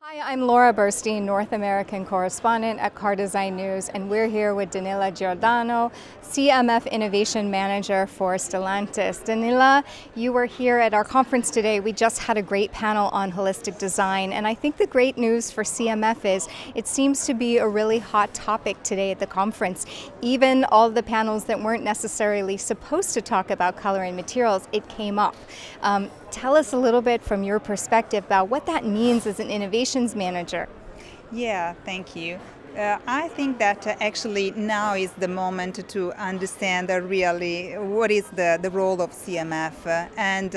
Hi, I'm Laura Burstein, North American correspondent at Car Design News, and we're here with Danila Giordano, CMF Innovation Manager for Stellantis. Danila, you were here at our conference today. We just had a great panel on holistic design, and I think the great news for CMF is it seems to be a really hot topic today at the conference. Even all the panels that weren't necessarily supposed to talk about color and materials, it came up. Tell us a little bit from your perspective about what that means as an innovations manager. Yeah, thank you. I think that actually now is the moment to understand really what is the role of CMF. And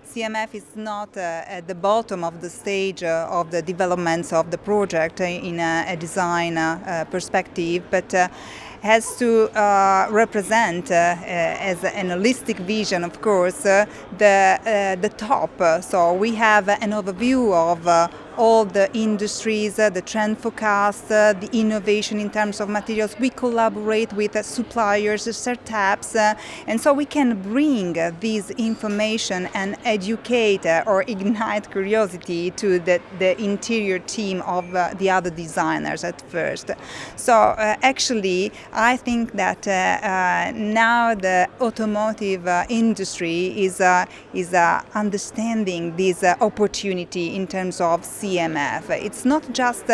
CMF is not at the bottom of the stage of the developments of the project in a design perspective, but has to represent as an holistic vision, of course, the top. So we have an overview of all the industries, the trend forecast, the innovation in terms of materials. We collaborate with suppliers, startups, and so we can bring this information and educate or ignite curiosity to the interior team of the other designers at first. So actually, I think that now the automotive industry is understanding this opportunity in terms of CMF. It's not just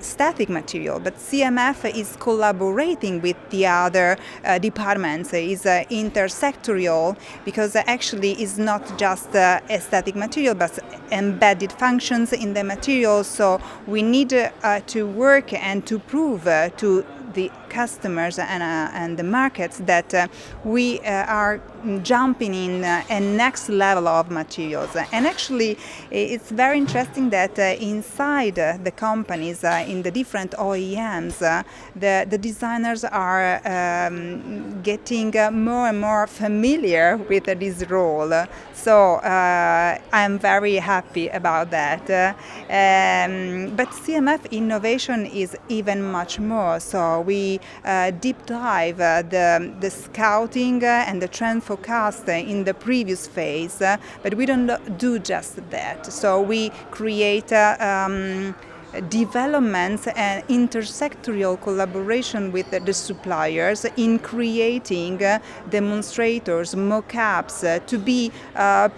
static material, but CMF is collaborating with the other departments. Is intersectorial because actually it's not just a static material, but embedded functions in the material. So we need to work and to prove to the customers and the markets that we are jumping in a next level of materials. And actually, it's very interesting that inside the companies, in the different OEMs, the designers are getting more and more familiar with this role. So I'm very happy about that. But CMF innovation is even much more. So we deep dive the scouting and the trend forecast in the previous phase, but we don't do just that. So we create developments and intersectorial collaboration with the suppliers in creating demonstrators, mock-ups to be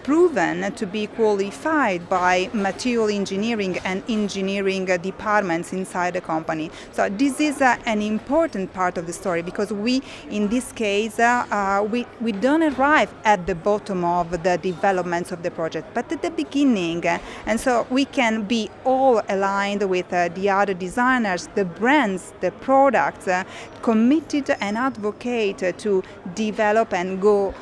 proven, to be qualified by material engineering and engineering departments inside the company. So this is an important part of the story because we, in this case, we don't arrive at the bottom of the developments of the project, but at the beginning. And so we can be all aligned with the other designers, the brands, the products, committed and advocate to develop and go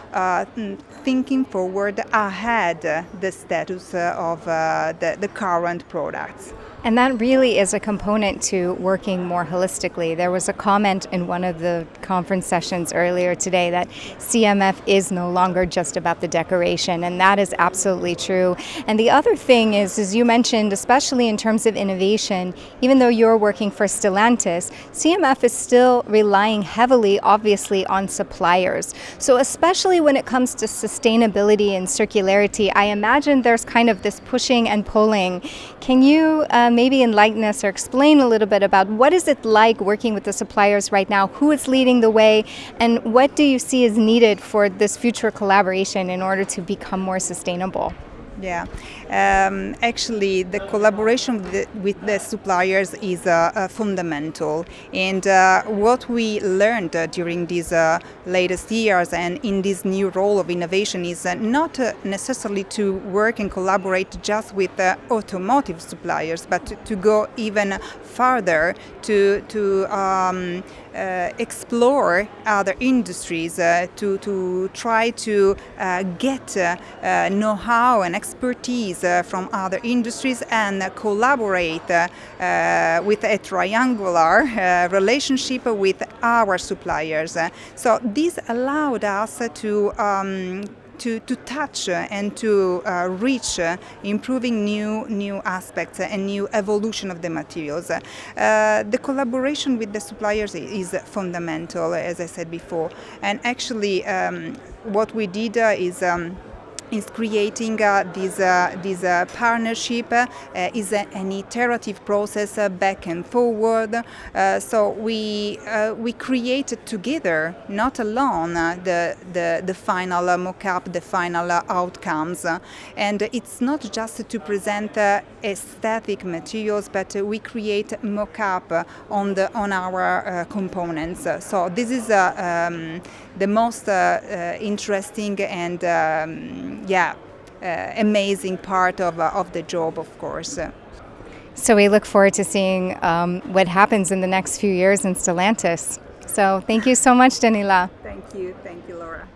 thinking forward ahead the status of the current products. And that really is a component to working more holistically. There was a comment in one of the conference sessions earlier today that CMF is no longer just about the decoration, and that is absolutely true. And the other thing is, as you mentioned, especially in terms of innovation, even though you're working for Stellantis, CMF is still relying heavily, obviously, on suppliers. So especially when it comes to sustainability and circularity, I imagine there's kind of this pushing and pulling. Can you maybe enlighten us or explain a little bit about what is it like working with the suppliers right now, who is leading the way, and what do you see is needed for this future collaboration in order to become more sustainable? Yeah, actually, the collaboration with the suppliers is fundamental. And what we learned during these latest years and in this new role of innovation is not necessarily to work and collaborate just with automotive suppliers, but to go even further to explore other industries, to try to get know-how and expertise from other industries and collaborate with a triangular relationship with our suppliers. So this allowed us to touch and to reach improving new aspects and new evolution of the materials. The collaboration with the suppliers is fundamental, as I said before. And actually, what we did is is creating this partnership is an iterative process back and forward. So we create together, not alone, the final mock-up, the final outcomes. And it's not just to present aesthetic materials, but we create mock-up on our components. So this is the most interesting and amazing part of the job, of course. So we look forward to seeing what happens in the next few years in Stellantis. So thank you so much, Danila. Thank you, Laura.